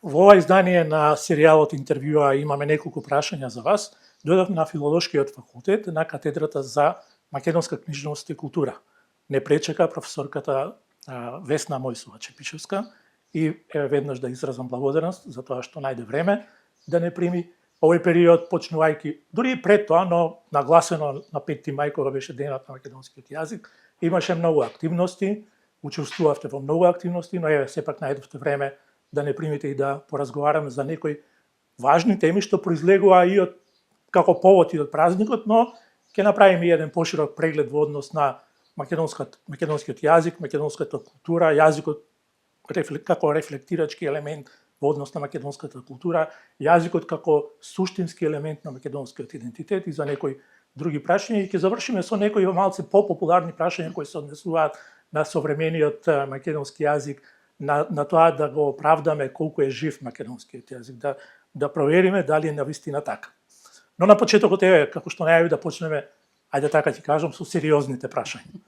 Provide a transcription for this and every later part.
Во ова издание на серијалот интервјуа имаме неколку прашања за вас. Дојдов на Филолошкиот факултет на катедрата за македонска книжевност и култура. Не пречека професорката Весна Мојсова Чепичевска и веднаш да изразам благодарност за тоа што најде време да не прими овој период, почнувајќи дури и пред тоа, но нагласено на 5 мај кога беше денот на македонскиот јазик, имаше многу активности, учествувавте во многу активности, но еве сепак најдовте време да не примите и да поразговараме за некои важни теми што произлегува и од како повод и од празникот, но ќе направиме и еден поширок преглед во однос на македонскиот јазик, македонската култура, јазикот како рефлектирачки елемент во однос на македонската култура, јазикот како суштински елемент на македонскиот идентитет и за некои други прашања, и ќе завршиме со некои малце попопуларни прашања кои се однесуваат на современиот македонски јазик, на тоа да го оправдаме колку е жив македонскиот јазик, да провериме дали е навистина така. Но на почетокот како што најави да почнеме, ајде така ќе кажам, со сериозните прашања.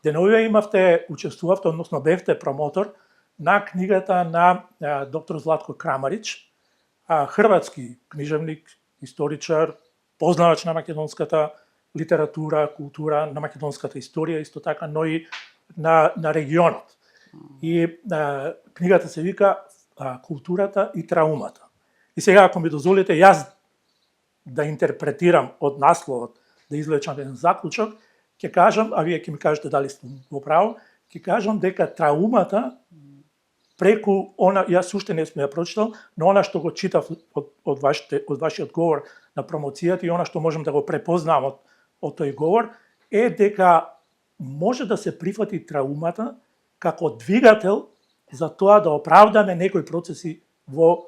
Деновиве учествувавте, односно бевте промотор на книгата на доктор Златко Крамарич, хрватски книжевник, историчар, познавач на македонската литература, култура, на македонската историја, исто така, но и на регионот. И книгата се вика Културата и траумата. И сега, ако ми дозволите, јас да интерпретирам од насловот, да извлечам еден заклучок, ќе кажам, а вие ќе ми кажете дали сте во право, ќе кажам дека траумата преку јас уште не сме ја прочитал, но она што го читав од вашиот говор на промоцијата и она што можам да го препознам од тој говор, е дека може да се прифати траумата како двигател за тоа да оправдаме некои процеси во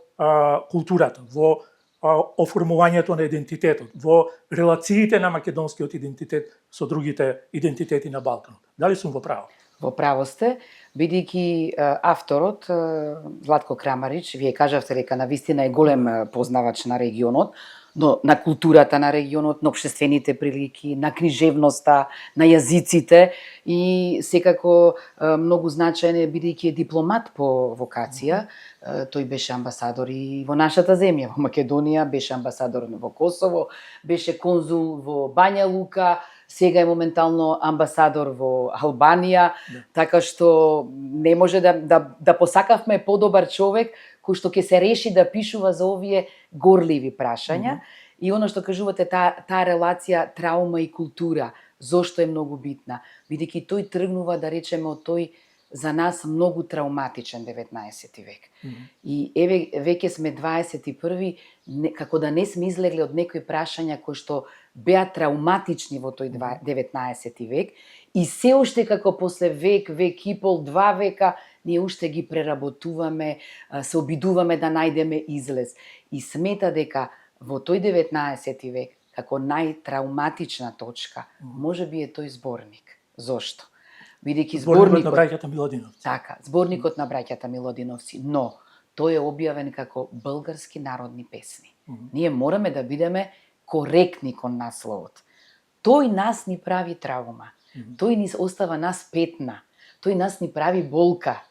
културата, во оформувањето на идентитетот, во релациите на македонскиот идентитет со другите идентитети на Балканот. Дали сум во право? Во право сте, бидејќи авторот Златко Крамарич, вие кажавте дека навистина е голем познавач на регионот, но на културата на регионот, на општествените прилики, на книжевноста, на јазиците и секако многу значаен е бидејќи е дипломат по вокација. Тој беше амбасадор и во нашата земја, во Македонија, беше амбасадор во Косово, беше конзул во Бања Лука, сега е моментално амбасадор во Албанија, така што не може да посакавме подобар човек кој што ќе се реши да пишува за овие горливи прашања. И оно што кажувате, таа релација траума и култура, зошто е многу битна? Бидејќи тој тргнува, да речеме, од тој за нас многу трауматичен 19 век. И еве веќе сме 21, како да не сме излегли од некои прашања кои што беа трауматични во тој 19 век и се уште како после век и пол, 2 века, ние уште ги преработуваме, се обидуваме да најдеме излез. И смета дека во тој 19 век, како најтрауматична точка, може би е тој зборник. Зошто? Бидејќи зборникот на браќата Милодиновци. Така, зборникот на браќата Милодиновци, но тој е објавен како български народни песни. Ние мораме да бидеме коректни кон насловот. Тој нас ни прави травма. Тој ни остава нас петна. Тој нас ни прави болка.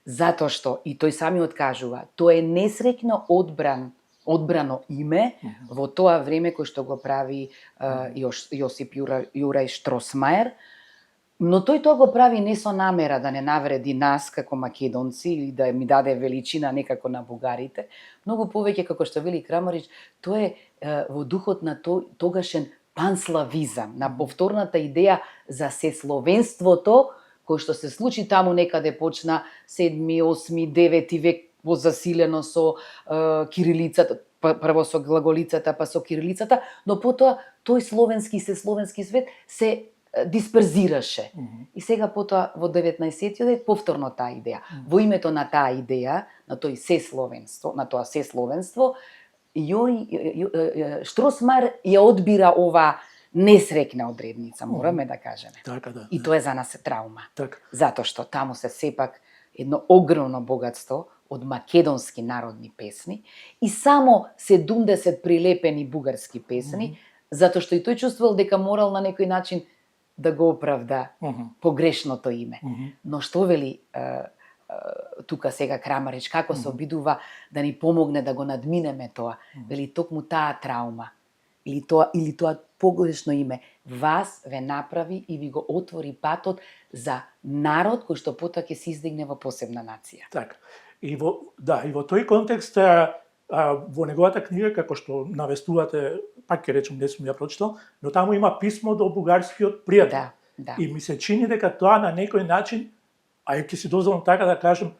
Затоа што, и тој самиот кажува, тоа е несреќно одбрано име во тоа време кој што го прави Јосип Јурај Штросмаер, но тој тоа го прави не со намера да не навреди нас како македонци или да ми даде величина некако на бугарите. Многу повеќе, како што вели Крамарич, тоа е во духот на тогашен панславизам, на повторната идеја за сесловенството, кој што се случи таму некаде почна 7, 8, 9 век позасилено со кирилицата, прво со глаголицата, па со кирилицата, но потоа тој словенски свет се дисперзираше. И сега потоа во 19 век повторно таа идеја. Во името на таа идеја, на тој сесловенство, на тоа сесловенство, Штросмаер ја одбира ова несреќна одредница, мораме да кажеме. Така, да. И тоа е за нас траума. Така. Затоа што таму се сепак едно огромно богатство од македонски народни песни и само 70 прилепени бугарски песни, затоа што и тој чувствувал дека морал на некој начин да го оправда погрешното име. Но што вели тука сега Крамарич како се обидува да ни помогне да го надминеме тоа. Вели токму таа траума или тоа погрешно име вас ве направи и ви го отвори патот за народ кој што потоа ќе се издигне во посебна нација. Така. И во тој контекст во неговата книга, како што навестувате, пак ќе речем, не сум ја прочитал, но таму има писмо до бугарскиот пријател. Да. И ми се чини дека тоа на некој начин, а ќе си дозволам така да кажем,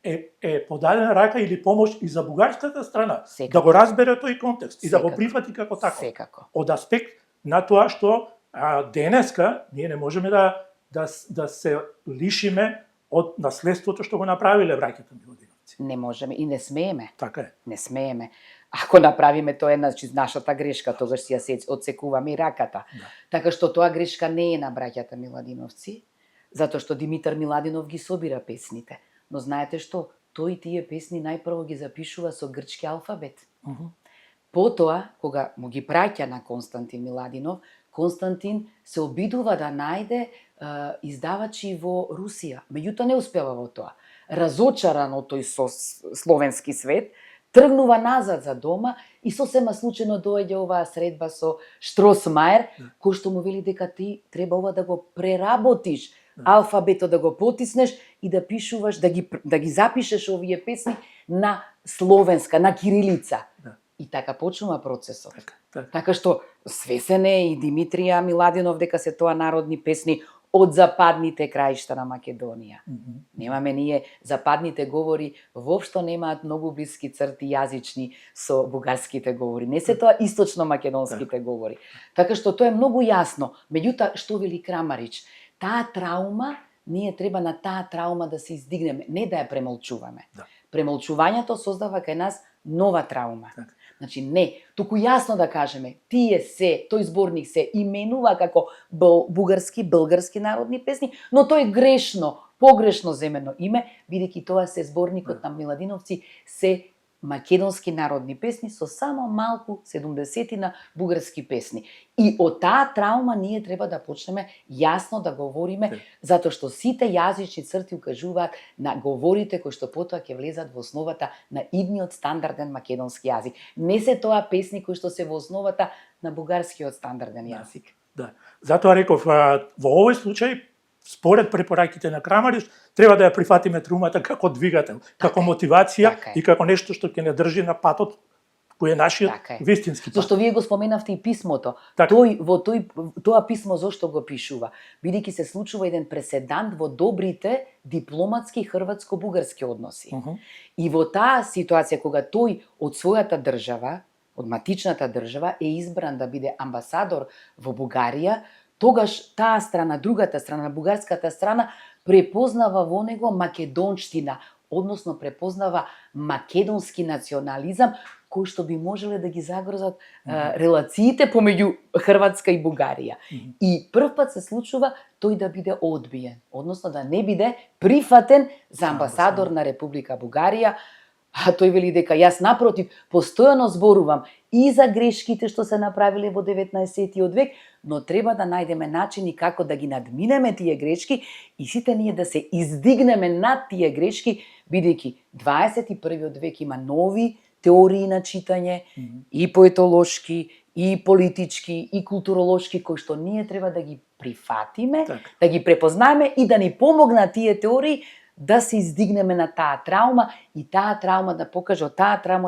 е подадена рака или помош и за бугарската страна, Секако. да го разбере тој контекст и да го Секако. прифати како тако. Секако. Од аспект на тоа што денеска ние не можеме да се лишиме од наследството што го направиле браќата Милодиновци. Не можеме и не смееме. Така е. Не смееме. Ако направиме тоа е нашата грешка, тогаш си ја одсекуваме и раката. Да. Така што тоа грешка не е на браќата Миладиновци, затоа што Димитар Миладинов ги собира песните. Но знаете што? Тој тие песни најпрво ги запишува со грчки алфабет. Потоа, кога му ги праќа на Константин Миладинов, Константин се обидува да најде издавачи во Русија. Меѓутоа не успева во тоа. Разочаран од тој словенски свет, тргнува назад за дома и сосема случајно доаѓа оваа средба со Штросмаер, кој што му вели дека ти треба ова да го преработиш, алфабетот да го потиснеш и да пишуваш, да ги запишеш овие песни на словенска, на кирилица. И така почнува процесот. Така што свесен е и Димитрија Миладинов дека се тоа народни песни од западните краишта на Македонија. Немаме ние западните говори, воопшто немаат многу блиски црти јазични со бугарските говори. Не се тоа источно македонските говори. Така што тоа е многу јасно. Меѓутоа, што вели Крамарич? Таа траума, ние треба на таа траума да се издигнеме, не да ја премолчуваме. Премолчувањето создава кај нас нова траума. Значи не, туку јасно да кажеме, тој зборник се именува како бугарски, български народни песни, но тој грешно, погрешно земено име, бидејќи тоа се зборникот на Миладиновци, се македонски народни песни со само малку 70 бугарски песни. И од таа траума ние треба да почнеме јасно да говориме, затоа што сите јазични црти укажуваат на говорите кои што потоа ќе влезат во основата на идниот стандарден македонски јазик. Не се тоа песни кои што се во основата на бугарскиот стандарден јазик. Да. Затоа реков, во овој случај, според препораките на Крамарич, треба да ја прифатиме трумата како двигател, како мотивација и како нешто што ќе не држи на патот кој е нашиот вистински пат. Зошто вие го споменавте и писмото. Тоа писмо зошто го пишува? Бидејќи се случува еден преседант во добрите дипломатски хрватско-бугарски односи. И во таа ситуација кога тој од својата држава, од матичната држава е избран да биде амбасадор во Бугарија, тогаш таа страна, другата страна, бугарската страна, препознава во него македонштина, односно препознава македонски национализам, кој што би можеле да ги загрозат релациите помеѓу Хрватска и Бугарија. И прв пат се случува тој да биде одбиен, односно да не биде прифатен за амбасадор на Република Бугарија. А тој вели дека јас напротив постојано зборувам и за грешките што се направиле во 19-тиот век, но треба да најдеме начини како да ги надминеме тие грешки и сите ние да се издигнеме над тие грешки, бидејќи 21-тиот век има нови теории на читање, и поетолошки, и политички, и културолошки, кои што ние треба да ги прифатиме, да ги препознаеме и да ни помогнат тие теории да се издигнеме на таа траума и таа траума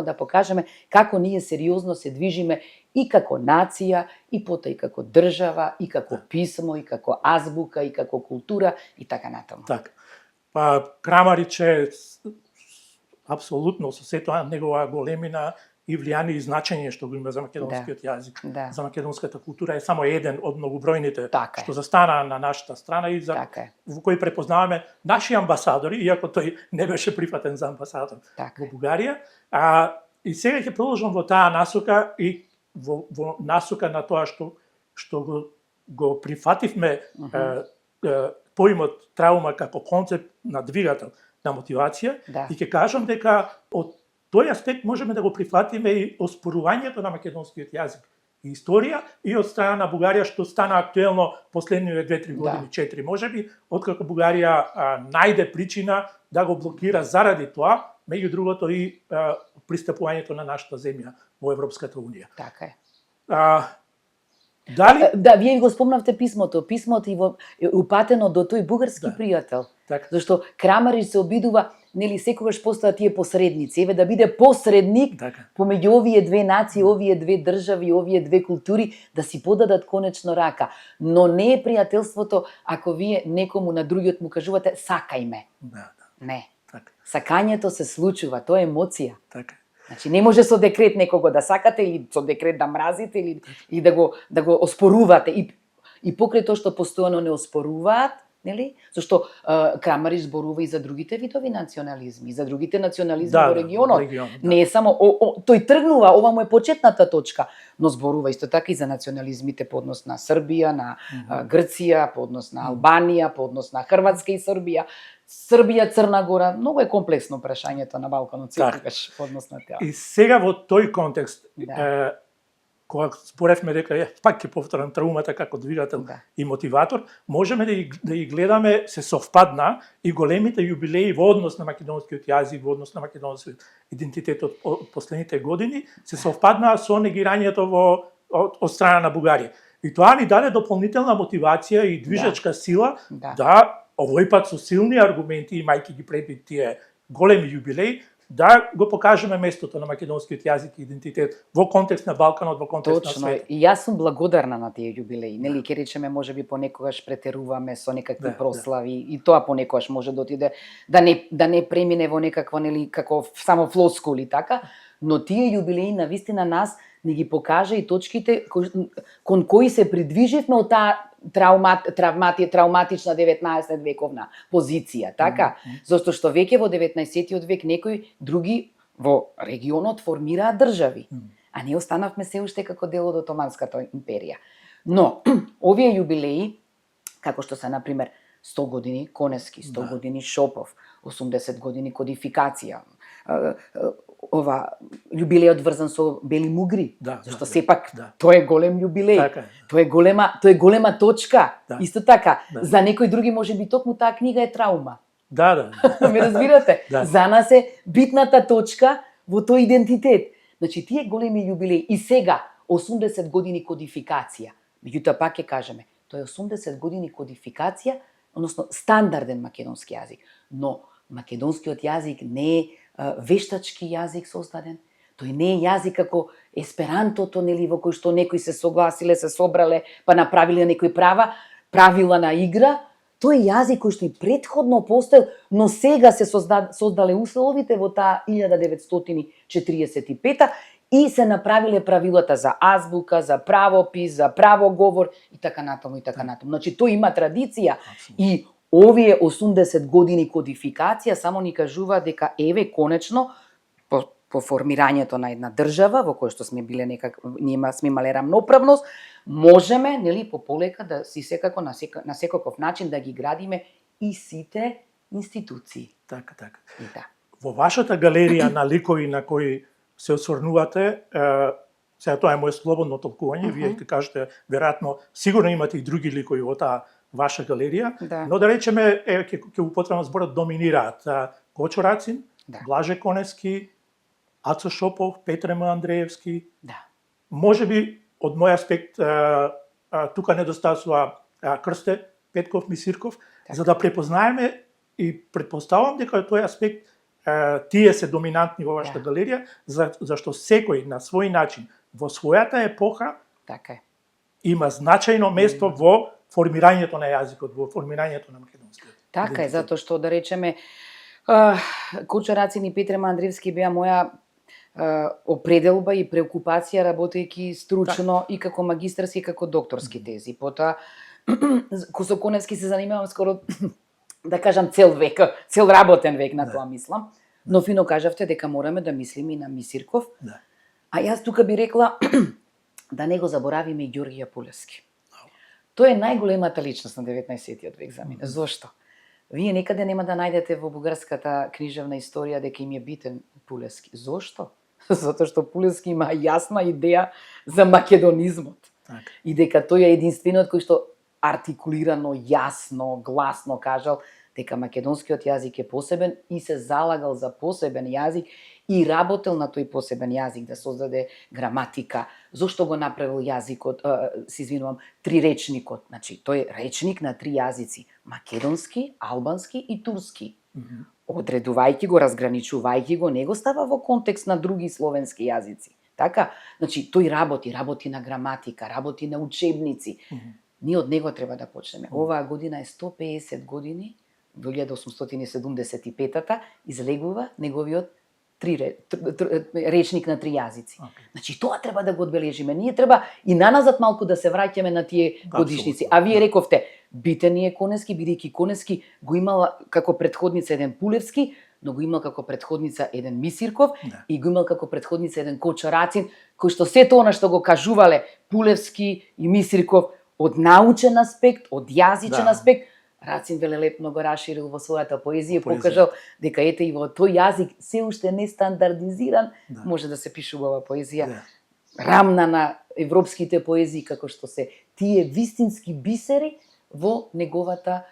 да покажеме како ние сериозно се движиме и како нација, и потоа и како држава, и како писмо, и како азбука, и како култура, и така натаму. Така. Па Крамарич е апсолутно со сето негова големина и влијание и значење што го има за македонскиот јазик, за македонската култура е само еден од многобројните што застана на нашата страна и во кој препознаваме наши амбасадори, иако тој не беше прифатен за амбасадор во Бугарија. И сега ќе продолжам во таа насока и во насока на тоа што го прифативме поимот траума како концепт на двигател, на мотивација, и ќе кажам дека од тој аспект можеме да го прифатиме и оспорувањето на македонскиот јазик историја и од страна на Бугарија што стана актуелно последниве 2-3 години, Да. 4 можеби, откако Бугарија најде причина да го блокира заради тоа, меѓу другото и пристапувањето на нашата земја во Европската унија. Така е. Дали Да, вие го спомнавте писмото. Писмото е упатено до тој бугарски Да. пријател. така, Зашто Крамарич се обидува, нели секогаш постојат тие посредници, еве да биде посредник така. помеѓу овие две нации, овие две држави, овие две култури, да си подадат конечно рака. Но не е пријателството ако вие некому на другиот му кажувате сакај ме. Да, Не. така, Сакањето се случува, тоа е емоција. така. Значи не може со декрет некого да сакате или со декрет да мразите или да го оспорувате и покрај тоа што постојано не оспоруваат, нели? Зашто Крамарич зборува и за другите видови национализми, за другите национализми во регионот. Не е само тој тргнува, ова му е почетната точка, но зборува исто така и за национализмите по однос на Србија, на Грција, по однос на Албанија, по однос на Хрватска и Србија. Србија, Црна Гора, многу е комплексно прашањето на Балканот секогаш по однос на тоа. И сега во тој контекст, Да. кога споревме дека пак ќе повторам траумата како двигател Да. и мотиватор, можеме да ги гледаме се совпадна и големите јубилеи во однос на македонскиот јазик, во однос на македонскиот идентитет од последните години, се совпаднаа со негирањето од страна на Бугарија. И тоа ни даде дополнителна мотивација и движечка сила да овој пат со силни аргументи, имајќи ги предвид тие големи јубилеи, да го покажеме местото на македонскиот јазик и идентитет во контекст на Балканот, во контекст на Точно, светот. и јас сум благодарна на тие јубилеи. Нели ќе речеме можеби понекогаш претеруваме со некакви прослави и тоа понекогаш може да отиде да не премине во некаква нели како само флоскули така, но тие јубилеи навистина нас ни ги покажа и точките кон кои се придвиживме од таа травматична 19 вековна позиција, така? Зашто што веќе во 19-тиот век некои други во регионот формираат држави, а ние останавме се уште како дел од Отоманската империја. Но овие јубилеи, како што се на пример 100 години Конески, 100 години Шопов, 80 години кодификација, ова јубилеот врзан со Бели Мугри, зашто сепак тоа е голем јубилеј. Тоа е голема точка. Исто така, за некои други можеби токму таа книга е траума. Да. Ме разбирате? За нас е битната точка во тој идентитет. Значи тие големи јубилеи и сега 80 години кодификација. Меѓутоа пак ќе кажеме, тоа е 80 години кодификација, односно стандарден македонски јазик, но македонскиот јазик не е вештачки јазик создаден. Тој не е јазик како есперантото, нели, во кој што некои се согласиле, се собрале, па направиле некои правила на игра. Тој е јазик кој што и претходно постоел, но сега се создале условите во таа 1945 и се направиле правилата за азбука, за правопис, за правоговор и така натаму и така натаму. Значи тој има традиција и овие 80 години кодификација само ни кажува дека еве конечно по формирањето на една држава во која што сме биле ние сме имале рамноправност, можеме нели полека да си секако на секаков начин да ги градиме и сите институции. Така. Да. Во вашата галерија на ликови на кои се осврнувате, сега тоа е моје слободно толкување, вие ќе кажете веројатно сигурно имате и други ликови во таа ваша галерија, но да речеме ќе употребам зборот доминираат Кочо Рацин, Блаже Конески, Ацо Шопов, Петре М. Андреевски. Можеби од мој аспект тука недостасува Крсте Петков Мисирков, за да препознаеме и предпоставувам дека тој аспект тие се доминантни во вашата галерија, зашто секој на свој начин во својата епоха има значајно место во формирањето на јазикот, во формирањето на македонскиот. Така е, затоа што да речеме Кочо Рацин и Петре М. Андреевски беа моја определба и преокупација работејќи стручно и како магистарски и како докторски тези. Потоа со Коневски се занимавам скоро да кажам цел век, цел работен век на тоа мислам. Но фино кажавте дека мораме да мислиме и на Мисирков. А јас тука би рекла да не го заборавиме и Ѓорѓија Пулевски. Тој е најголемата личност на 19-тиот век за мене. Зошто? Вие некаде нема да најдете во бугарската книжевна историја дека им е битен Пулевски. Зошто? затоа што Пулевски има јасна идеја за македонизмот. Така. И дека тој е единствениот кој што артикулирано, јасно, гласно кажал дека македонскиот јазик е посебен и се залагал за посебен јазик и работел на тој посебен јазик да создаде граматика. Зошто го направил јазикот, се извинувам, триречникот? Значи, тој е речник на 3 јазици: македонски, албански и турски. Одредувајќи го, разграничувајќи го, не го става во контекст на други словенски јазици. Така? Значи, тој работи на граматика, работи на учебници. Ние од него треба да почнеме. Оваа година е 150 години, 1875-та, излегува неговиот речник на 3 јазици. Значи, тоа треба да го одбележиме. Ние треба и наназад малку да се враќаме на тие годишници. А вие рековте, битен е Конески, бидејќи Конески го имала како предходница еден Пулевски, но го имал како предходница еден Мисирков и го имал како предходница еден Кочо Рацин, кој што сето она што го кажувале Пулевски и Мисирков од научен аспект, од јазичен аспект, Рацин велелепно го расширил во својата поезија, покажал дека ете и во тој јазик се уште не стандардизиран, може да се пишува поезија рамна на европските поезии, како што се тие вистински бисери во неговата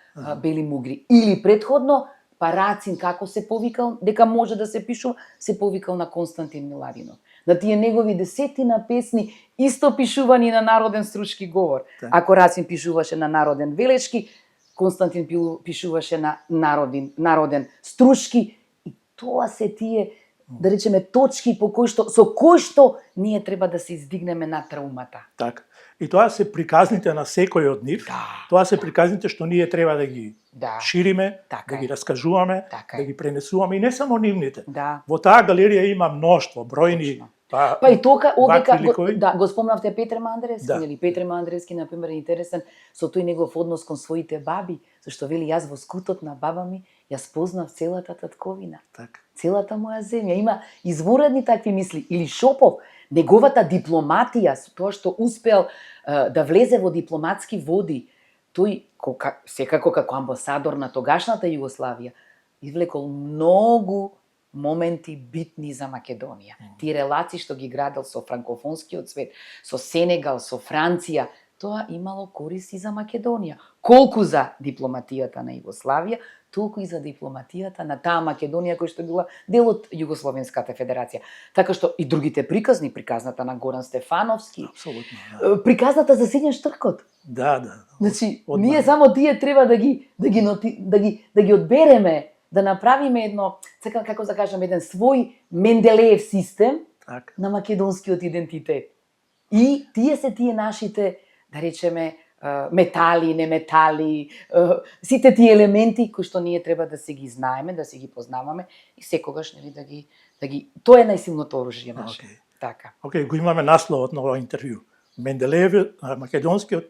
Бели мугри. Или предходно, па Рацин како се повикал, дека може да се пишува, се повикал на Константин Милавинов. На тие негови десетина песни исто пишувани на народен стручки говор. Ако Рацин пишуваше на народен велешки, Константин пишуваше на народен стручки, и тоа се тие, да речеме, точки по со кои што ние треба да се издигнеме на траумата. Така. И тоа се приказните на секој од нив. Тоа се приказните што ние треба да ги шириме, да ги раскажуваме, да ги пренесуваме, и не само нивните. Во таа галерија има мноштво, бројни. Па и тока овека го спомнавте Петре Мандревски, нели? Петре Мандревски на пример е интересен со тој негов однос кон своите баби, зашто вели јас во скутот на баба ми ја спознав целата татковина. Целата моја земја има изворедни такви мисли. Или Шопов, неговата дипломатија, со тоа што успеал да влезе во дипломатски води, тој секако како амбасадор на тогашната Југославија извлекол многу моменти битни за Македонија. Тие релации што ги градел со франкофонскиот свет, со Сенегал, со Франција, тоа имало користи за Македонија. Колку за дипломатијата на Југославија, толку и за дипломатијата на таа Македонија која што била дел од Југословенската федерација. Така што и другите приказни, приказната на Горан Стефановски, приказната за Сињан Штркот. Значи, ние само тие треба да ги одбереме, да направиме едно, како да кажам, еден свој Менделеев систем на македонскиот идентитет. И тие нашите, да речеме, метали, неметали, сите тие елементи кои што ние треба да се ги знаеме, да се ги познаваме и секогаш нели тоа е најсилното оружје наше. Така. Го имаме насловот на ова интервју. Менделеев, македонскиот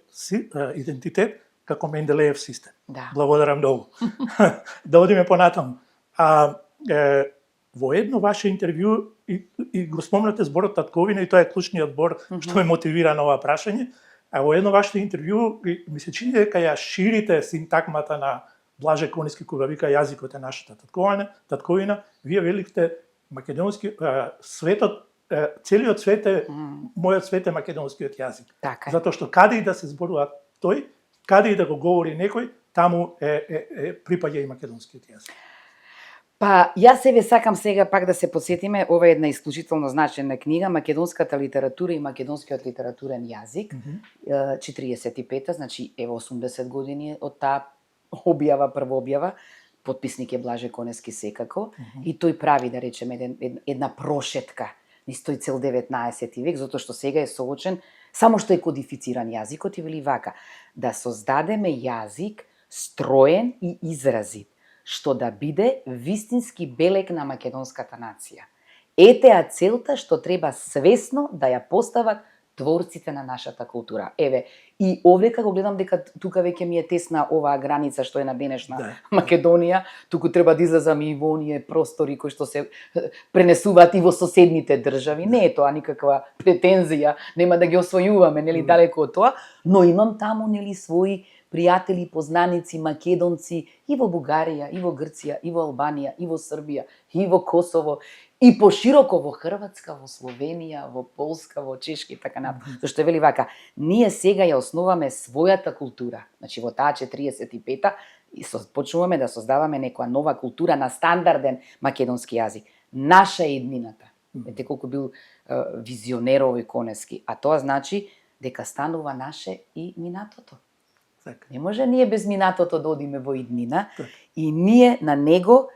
идентитет како Менделеев систем. Благодарам многу. Да одиме понатаму. Во едно ваше интервју и го спомнате зборот татковина, и тоа е клучниот збор што ме мотивира на ова прашање. А во едно ваше интервју ми се чини дека ја ширите синтагмата на Блаже Конески кога вика јазикот е нашата татковина. Вие великте македонски светот, целиот свет е мојот свет е македонскиот јазик. Затоа што каде и да се зборува тој, каде и да го говори некој, таму припаѓа и македонскиот јазик. Па, јас себе сакам сега пак да се подсетиме, ова е една исклучително значајна книга, Македонската литература и македонскиот литературен јазик, 45-та, значи ево 80 години од таа објава, прва објава, потписник е Блаже Конески секако, и тој прави, да речеме, една прошетка низ тој цел 19 век, затоа што сега е соочен, само што е кодифициран јазикот, и вели вака, да создадеме јазик строен и изразит, што да биде вистински белег на македонската нација. Етеа целта што треба свесно да ја постават творците на нашата култура. Еве, и овдека го гледам дека тука веќе ми е тесна оваа граница што е на денешна Македонија, туку треба да излезаме и во оние простори кои што се пренесуваат и во соседните држави. Не е тоа никаква претензија, нема да ги освојуваме, нели, далеко од тоа, но имам таму, нели, свои пријатели и познаници македонци и во Бугарија, и во Грција, и во Албанија, и во Србија, и во Косово, и пошироко во Хрватска, во Словенија, во Полска, во Чешка и така натаму. Зашто вели вака, ние сега ја основаме својата култура. Значи во таа 45-та и почнуваме да создаваме некоја нова култура на стандарден македонски јазик. Наша е иднината. Ете колку бил визионер овој Конески, а тоа значи дека станува наше и минатото. Така. Не може ние без минатото да одиме во иднина и ние на него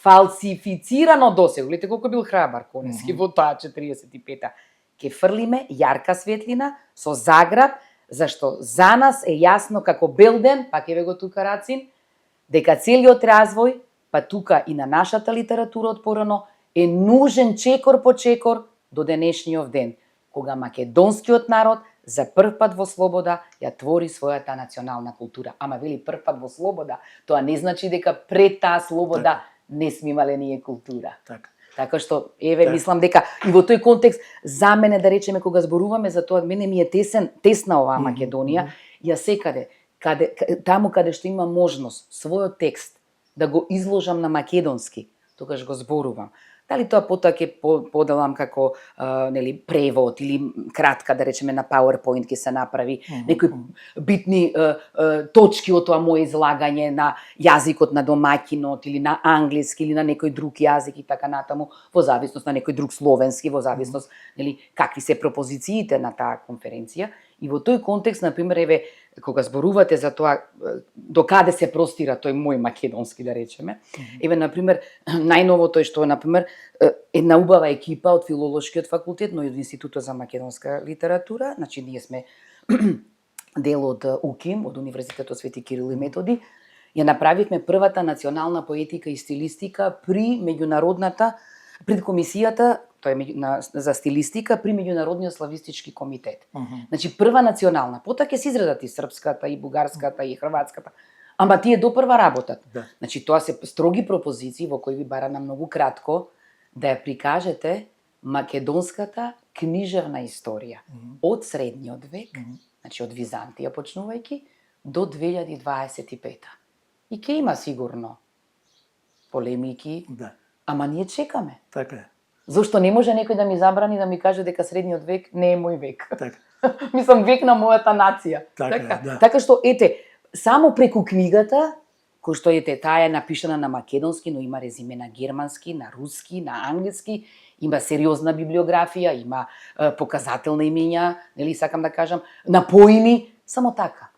фалсифицирано досега, гледате колку бил храбар Конески во таа 45-та, ќе фрлиме јарка светлина со заграб, зашто за нас е јасно како бел ден, пак еве го тука Рацин, дека целиот развој, па тука и на нашата литература од порано, е нужен чекор по чекор до денешниот ден, кога македонскиот народ за прв пат во слобода ја твори својата национална култура. Ама вели прв пат во слобода, тоа не значи дека пред таа слобода не сме имале ние култура. Така што, еве, мислам дека и во тој контекст, за мене, да речеме, кога зборуваме за тоа, мене ми е тесна оваа Македонија, ја секаде, таму каде што има можност својот текст да го изложам на македонски, тогаш го зборувам. Дали тоа потоа ќе поделам како нели превод или кратка, да речеме, на PowerPoint ќе се направи некои битни точки од тоа моje излагање на јазикот на домаќинот или на англиски или на некој друг јазик и така натаму, во зависност на некој друг словенски, во зависност нели какви се пропозициите на таа конференција. И во тој контекст, на пример, еве, кога зборувате за тоа до каде се простира тој мој македонски, да речеме, еве, на пример, најновото е што, на пример, една убава екипа од Филолошкиот факултет, но и од Институтот за македонска литература, значи ние сме дел од УКИМ, од Универзитетот Свети Кирил и Методи, ја направивме првата национална поетика и стилистика при меѓународната, пред комисијата, тоа е за стилистика при меѓународниот славистички комитет. Значи прва национална, потоа ќе се изредат и српската, и бугарската, и хрватската. Ама тие допрва работат. Значи тоа се строги пропозиции во кои ви бара на многу кратко да ја прикажете македонската книжевна историја од средниот век, значи од Византија почнувајќи до 2025. И ќе има сигурно полемики, ама ние чекаме. Така е. Зошто не може некој да ми забрани да ми каже дека средниот век не е мој век? Така. Мислам, век на мојата нација. Така што, ете, само преку книгата, кој што ете, таа е напишана на македонски, но има резиме на германски, на руски, на англиски, има сериозна библиографија, има показателни имиња, нели сакам да кажам, на поими, само така.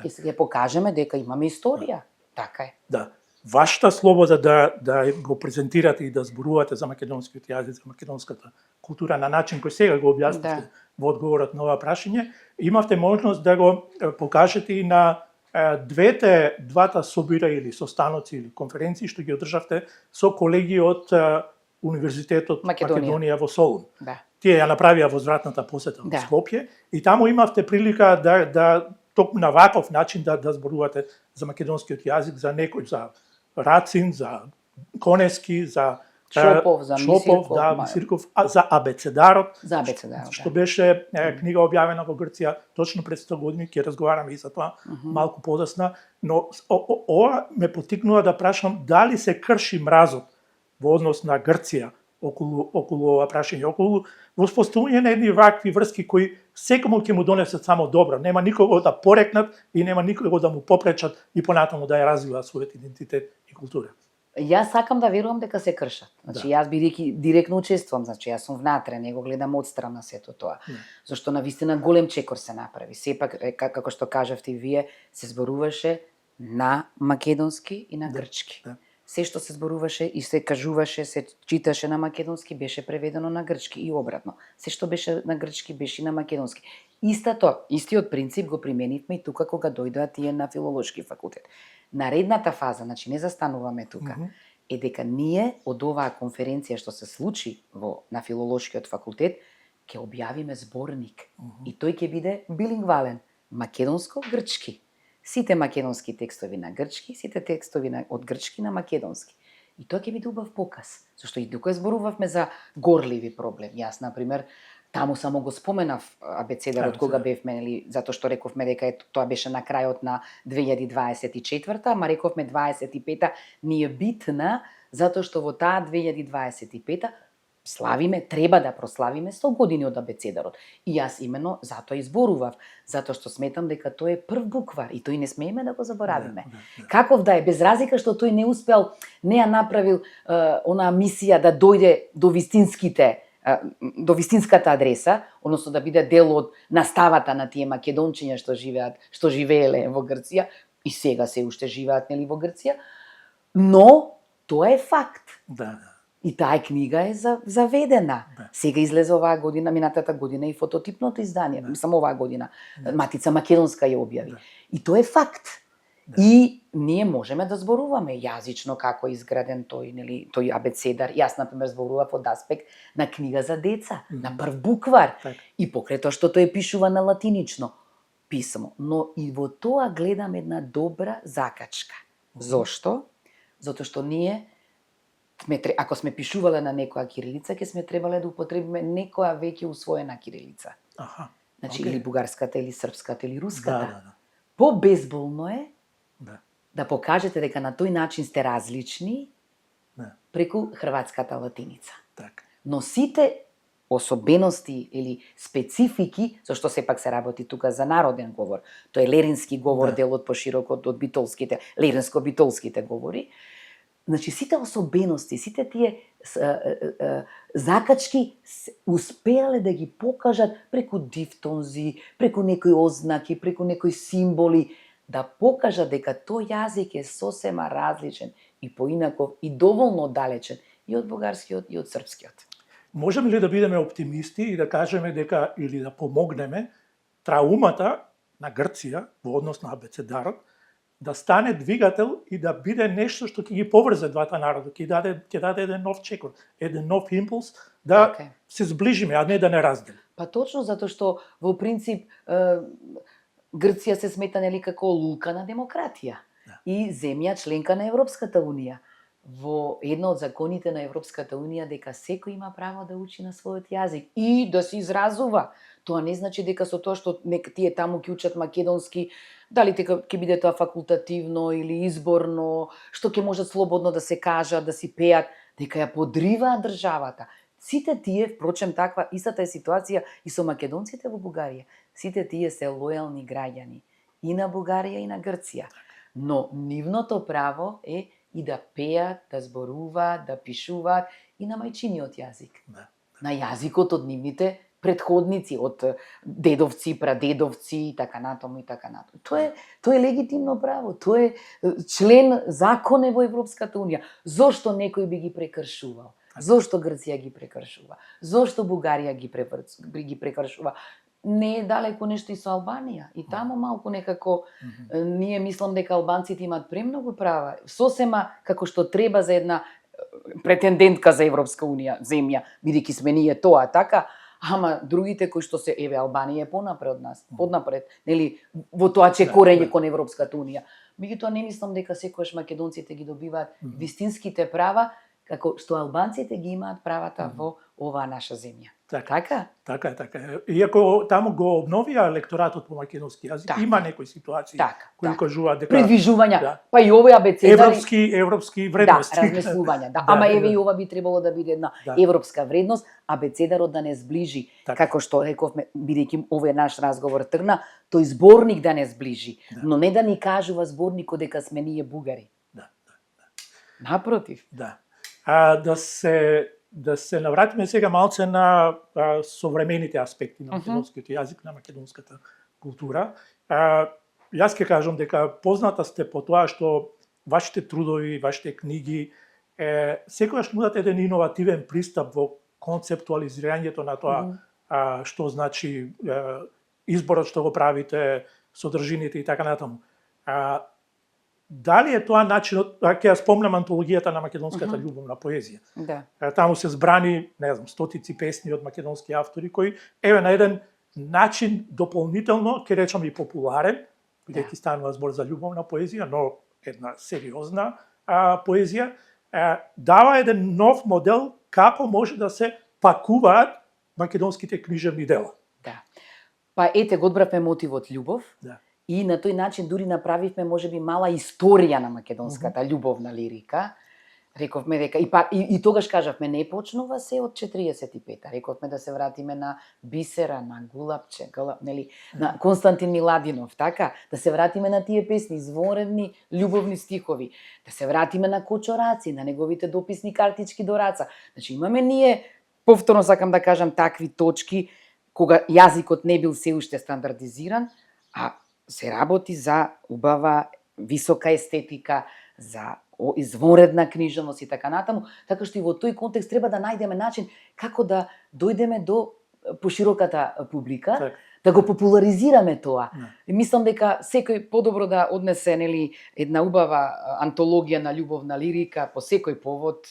Ќе покажеме дека имаме историја. Така е. Да. Вашата слобода да го презентирате и да зборувате за македонскиот јазик, за македонската култура на начин кој сега го објаснивте во одговорот на ова прашање, имавте можност да го покажете и на двата собира или состаноци или конференции што ги одржавте со колеги од Универзитетот Македонија во Солун. Тие ја направија возвратната посета во Скопје и таму имавте прилика да токму на ваков начин да зборувате за македонскиот јазик, за некој, за Рацин, за Конески, за Шопов, за Мисирков, за Абецедарот, што беше книга објавена во Грција точно пред 100 години, ќе разговараме и за тоа малку подосна, но ова ме поттикнува да прашам дали се крши мразот во однос на Грција околу ова прашање, околу воспоставување на едни вакви врски кои секому ќе му донесат само добро, нема никого да порекнат и нема никого да му попречат и понатаму да ја развива својот идентитет и култура. Јас сакам да верувам дека се кршат. Значи јас бидејќи директно учествувам, значи јас сум внатре, не го гледам одстрана сето тоа. Зашто навистина голем чекор се направи. Сепак како што кажавте и вие, се зборуваше на македонски и на грчки. Се што се зборуваше и се кажуваше, се читаше на македонски, беше преведено на грчки и обратно. Се што беше на грчки, беше и на македонски. Истиот принцип го применивме и тука кога дојдоа тие на Филолошки факултет. Наредната фаза, значи не застануваме тука, е дека ние од оваа конференција што се случи на Филолошкиот факултет, ќе објавиме зборник. И тој ќе биде билингвален, македонско-грчки. Сите македонски текстови на грчки, сите текстови од грчки на македонски. И тоа ќе биде убав показ, зашто и тука зборувавме за горливи проблеми. Јас, например, Таму само го споменав абецедарот Да, кога да. бевме, нели, затоа што рековме дека тоа беше на крајот на 2024, ама рековме 25-та ни е битна затоа што во таа 2025-та славиме, треба да прославиме 100 години од абецедарот. И јас именно затоа изборував, затоа што сметам дека тој е прв буквар и тој не смееме да го заборавиме. Да. Каков да е, без разлика што тој не успел, не ја направил онаа мисија да дојде до вистинската адреса, односно да биде дел од наставата на тие македончиња што живееле во Грција и сега се уште живеат, нели, во Грција, но тоа е факт. Да. И таа книга е заведена. Да. Сега излезе оваа година, минатата година и фототипното издание, мислам оваа година. Матица Македонска ја објави. Да. И тоа е факт. И ние можеме да зборуваме јазично како е изграден тој, нели, тој абецедар. Јас на пример зборував од аспект на книга за деца, на прв буквар. Така. И покрај тоа што тој пишува на латинично писмо, но и во тоа гледам една добра закачка. Зошто? Затоа што ние ако сме пишувале на некоја кирилица, ќе сме требале да употребиме некоја веќе усвоена кирилица. Аха. Значи, Океј. или бугарската, или српската, или руската. Да. Побезболно е Да. да покажете дека на тој начин сте различни Да. преку хрватската латиница. Така. Но сите особености или специфики, зашто сепак се работи тука за народен говор, тој е лерински говор, Да. дел од поширок од битолските, леринско-битолските говори, значи сите особености, сите тие закачки успеале да ги покажат преку дифтонзи, преку некои ознаки, преку некои символи, да покажат дека тој јазик е сосема различен и поинаков и доволно далечен и од бугарскиот и од српскиот. Можеме ли да бидеме оптимисти и да кажеме дека или да помогнеме траумата на Грција во однос на абецедарот да стане двигател и да биде нешто што ќе ги поврзе двата народа, ќе даде еден нов чекор, еден нов импулс да Така е. се зближиме, а не да не раздели. Па точно затоа што во принцип Грција се смета, нели, како лука на демократија и земја членка на Европската унија. Во едно од законите на Европската унија дека секој има право да учи на својот јазик и да се изразува. Тоа не значи дека со тоа што тие таму ќе учат македонски, дали ќе биде тоа факултативно или изборно, што ќе можат слободно да се кажат, да си пеат, дека ја подриваат државата. Сите тие, впрочем, таква истата е ситуација и со македонците во Бугарија. Сите тие се лојални граѓани и на Бугарија и на Грција. Но нивното право е и да пеат, да зборуваат, да пишуваат и на мајчиниот јазик. Да. На јазикот од нивните претходници, од дедовци, прадедовци и така натаму и така натаму. Тоа е легитимно право, тоа е член закон е во Европската унија. Зошто некој би ги прекршувал? Зошто Грција ги прекршува? Зошто Бугарија ги прекршува? Не е далеко нешто и со Албанија. И таму малку некако ние мислам дека албанците имаат премногу права. Сосема како што треба за една претендентка за Европска унија земја, бидејќи сме ние тоа, така, ама другите кои што се, еве, Албанија е понапред од нас, поднапред, нели, во тоа чекорење кон Европската унија. Меѓутоа не мислам дека секогаш македонците ги добиваат вистинските права, како што албанците ги имаат правата во оваа наша земја. Така? Така. Иако таму го обновија лекторатот по македонски јазик, има некои ситуации кои кажуваат дека предвижувања, па и овој абецедари европски вредности. Да, размислувања, да. Ама еве и ова би требало да биде една европска вредност, абецедарот да не сближи, како што рековме, бидејќи овој наш разговор тргна, тој зборник да не сближи, но не да ни кажува зборникот дека сме ние бугари. Напротив. Да. Да се навратиме сега малце на современите аспекти на македонскиот јазик, на македонската култура. Јас ќе кажам дека позната сте по тоа што вашите трудови, вашите книги секогаш нудат еден иновативен пристап во концептуализирањето на тоа што значи изборот што го правите, содржините и така натаму. Дали е тоа начинот, ќе ја спомнам антологијата на македонската љубовна поезија. Да. Таму се збрани, не знам, стотици песни од македонски автори кои еве на еден начин дополнително, ќе речам и популарен, бидејќи станува збор за љубовна поезија, но една сериозна поезија, дава еден нов модел како може да се пакуваат македонските книжевни дела. Да. Па ете го одбравме мотивот љубов. Да. И на тој начин дури направивме можеби мала историја на македонската љубовна лирика. Рековме дека и тогаш кажавме не почнува се од 45-та. Рековме да се вратиме на Бисера, на Гулапче, нели, на Константин Миладинов, така, да се вратиме на тие песни, изворедни љубовни стихови, да се вратиме на Кочо Раци, на неговите дописни картички до Раца. Значи имаме ние, повторно сакам да кажам, такви точки кога јазикот не бил се уште стандардизиран, а се работи за убава, висока естетика, за изворедна книжевност и така натаму, така што и во тој контекст треба да најдеме начин како да дојдеме до пошироката публика, Так. да го популаризираме тоа. Да. И мислам дека секој подобро да однесе нели една убава антологија на љубовна лирика по секој повод,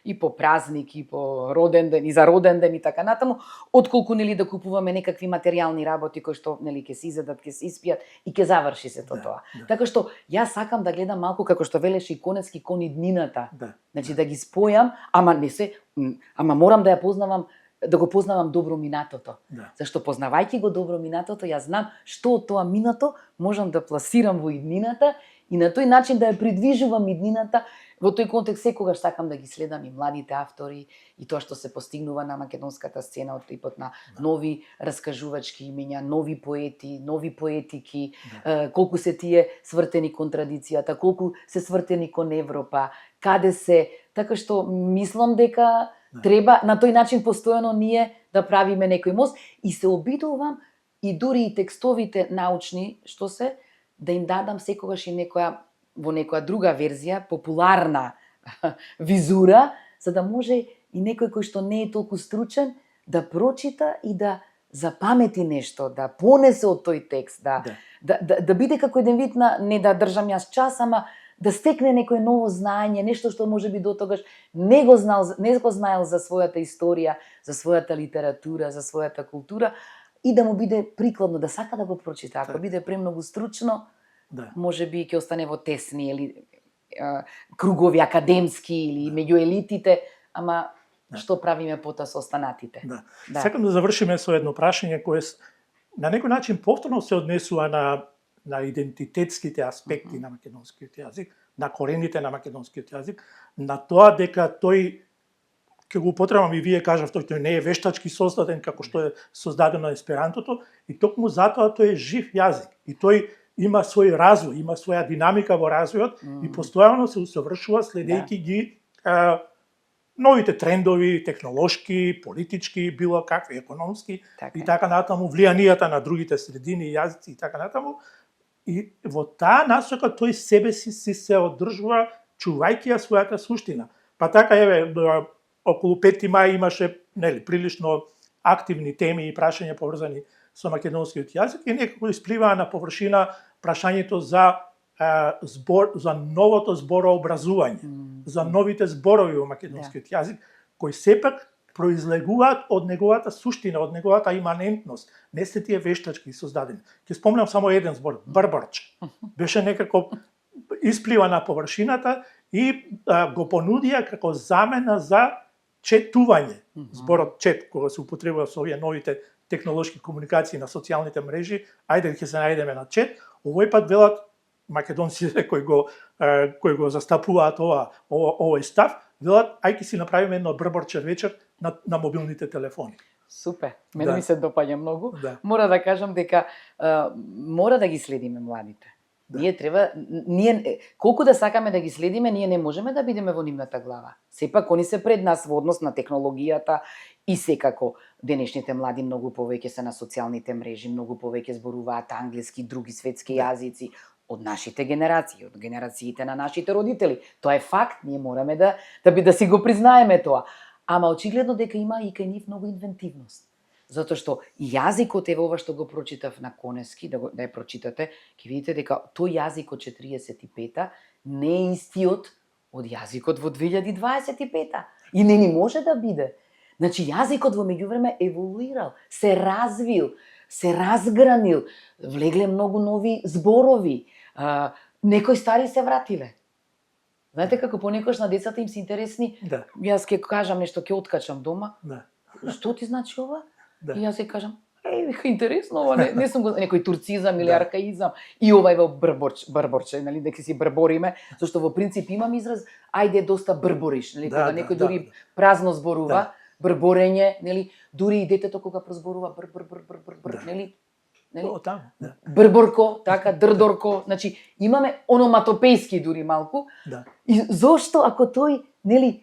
и по празник, и по роден ден, и за роден ден и така натаму, отколку нели да купуваме некакви материјални работи кои што нели ќе се изедат, ќе се испијат и ќе заврши сето тоа. Да. Така што јас сакам да гледам малку како што велеше и Конецки кон иднината. Да. Значи да ги спојам, ама морам да ја познавам, да го познавам добро минатото. Да. Зашто познавајќи го добро минатото, јас знам што од тоа минато можам да пласирам во иднината и на тој начин да ја придвижувам иднината. Во тој контекст секогаш сакам да ги следам и младите автори и тоа што се постигнува на македонската сцена од типот на нови раскажувачки имиња, нови поети, нови поетики, колку се тие свртени кон традицијата, колку се свртени кон Европа, каде се, така што мислам дека треба на тој начин постојано ние да правиме некој мост и се обидувам и дури и текстовите научни што се да им дадам секогаш и во некоја друга верзија, популарна визура, за да може и некој кој што не е толку стручен да прочита и да запамети нешто, да понесе од тој текст, да биде како еден вид на не да држам јас час, ама да стекне некој ново знаење, нешто што можеби дотогаш не го знаел за својата историја, за својата литература, за својата култура и да му биде прикладно, да сака да го прочита. Ако биде премногу стручно, можеби ќе остане во тесни или кругови академски или меѓу елитите, ама што правиме пота со останатите? Да. Сакам да завршиме со едно прашање кое на некој начин повторно се однесува на идентитетските аспекти на македонскиот јазик, на корените на македонскиот јазик, на тоа дека тој, ќе го употребам и вие кажавте, тој не е вештачки создаден како што е создадено есперантото, и токму затоа тој е жив јазик и тој има свој развој, има своја динамика во развојот и постојано се усовршува следејќи ги новите трендови, технолошки, политички, било какви, економски и така натаму, влијанијата на другите средини, јазици и така натаму. И во таа насока тој себе си се одржува чувајќи ја својата суштина. Па така еве околу 5 мај имаше прилично активни теми и прашања поврзани со македонскиот јазик и некако испливаа на површина прашањето за новото зборообразување, за новите зборови во македонскиот јазик, кои сепак произлегуваат од неговата суштина, од неговата иманентност. Не се тие вештачки создадени. Ќе спомнам само еден збор, барбарче. Беше некако исплива на површината и го понудија како замена за четување. Зборот чет, кога се употребува со овие новите технолошки комуникации на социјалните мрежи, ајде ќе се најдеме на чет. Овој пат велат македонците кои го застапуваат овој став, велат ајде си направиме едно брборче вечер на мобилните телефони. Супер, мене ми се допаѓа многу. Мора да кажам дека мора да ги следиме младите. Ние колку да сакаме да ги следиме, ние не можеме да бидеме во нивната глава. Сепак они се пред нас во однос на технологијата и секако денешните млади многу повеќе се на социјалните мрежи, многу повеќе зборуваат англиски, други светски јазици од нашите генерации, од генерациите на нашите родители. Тоа е факт, ние мораме да си го признаеме тоа. Ама очигледно дека има и кај нив многу инвентивност. Затоа што јазикот е ова што го прочитав на Конески, да ја прочитате, ќе видите дека тој јазик од 45-та не е истиот од јазикот во 2025-та. И не ни може да биде. Значи, јазикот во меѓувреме еволуирал, се развил, се разгранил, влегле многу нови зборови, некои стари се вратиле. Знаете како понекогаш на децата им се интересни, јас ќе кажам нешто, ќе откачам дома. Што ти значи ова? Да. И јас се кажам, вика, интересно, ова не сум го некој турцизам или Да. аркаизам. И ова е во брборче, нели, дека си брбориме, зашто во принцип имам израз ајде доста брбориш, нели, кога некој дури празно зборува, брборење, нели, дури и детето кога прозборува бр, нели? Таму, да. Брборко, така, дрдорко, значи имаме ономатопејски дури малку. Да. И зошто ако тој, нели,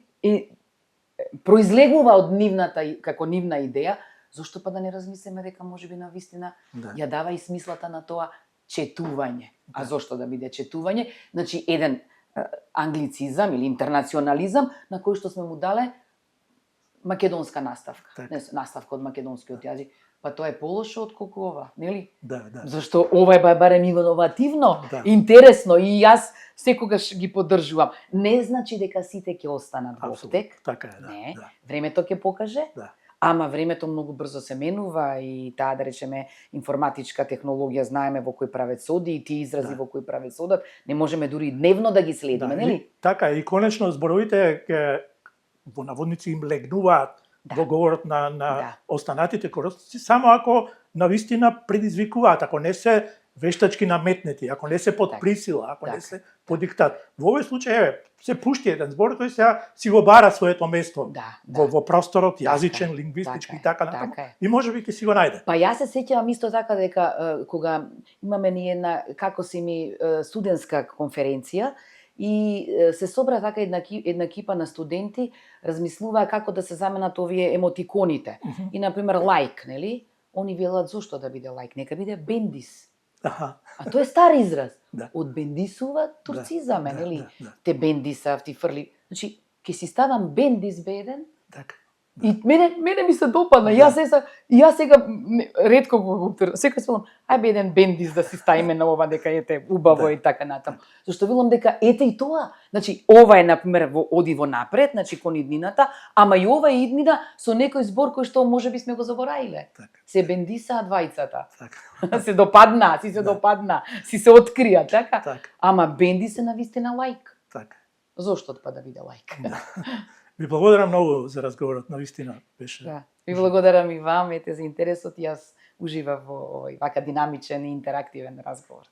произлегува од нивната како нивна идеја, зошто па да не размислиме дека можеби на вистина ја дава и смислата на тоа четување. А зошто да биде четување? Значи еден англицизам или интернационализам на кој што сме му дале македонска наставка. Не, наставка од македонскиот јазик. Па тоа е полошо отколку ова, нели? Да. Зашто ова е барем иновативно, интересно и јас секогаш ги поддржувам. Не значи дека сите ќе останат во оптек. Така е, Не, времето ќе покаже. Ама времето многу брзо се менува и таа, да речеме, информатичка технологија, знаеме во кој правец оди и тие изрази во кој правец одат, не можеме дури дневно да ги следиме, нели? Така, и конечно зборовите во наводници им легнуваат во говорот на останатите корисници, само ако навистина предизвикуваат, ако не се вештачки наметнети, ако не се под присила, ако не се под диктат. Во овој случај, се пушти еден збор кој си го бара своето место во просторот, јазичен, лингвистички и така натаму, и можеби ќе си го најде. Па јас се сеќавам исто така дека кога имаме ни една, како си ми, студентска конференција, и се собра така една екипа на студенти, размислуваа како да се заменат овие емотиконите. И, например, лайк, нели? Они велат зошто да биде лайк, нека биде бендис. А тоа е стар израз. Од бендисува турцизаме, нели? Те бендисав, ти фрли. Значи, ќе си ставам бендис беден, и мене ми се допадна. Јас сега ретко го секој спелам, ајде еден бендис да си ставиме на ова дека ете убаво и така натаму. Зашто велам дека ете и тоа. Значи ова е на пример оди во напред, значи кон иднината, ама и ова е иднина со некој збор кој што можеби сме го забораиле. Се бендисаа двајцата. Се допадна, си се открија, така? Ама бендис е навистина лайк. Зошто па да биде лайк? Ви благодарам многу за разговорот, навистина беше. Ви благодарам и вам, ете за интересот, јас уживав во овој вака динамичен и интерактивен разговор.